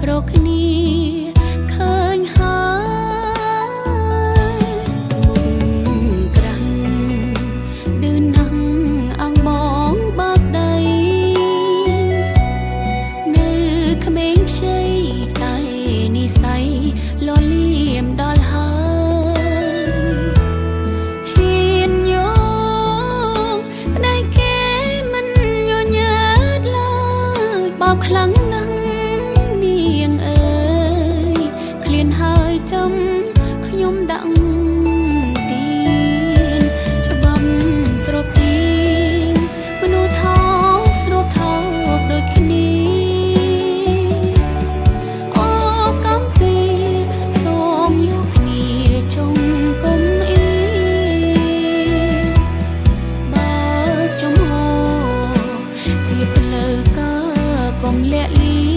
រកគ្នាឃើញហើយមុនក្រាំងឌឺណាស់អងបងបើកដីនៅក្មេងខ្ចីតែនិស័យលលៀមដល់ហើយហ៊ានយកប្តីគេមិនញញើតឡើយបោកខ្លាំងណាស់នាងអើយឃ្លានហើយចំខ្ញុំដាក់ទៀនច្បាប់ស្រូបទៀនមនុស្សថោកស្រូបថោកដូចគ្នាអូកំពីសូមយកគ្នាចុងគុំអៀនបើចំហជាផ្លូវការកុំលាក់លៀ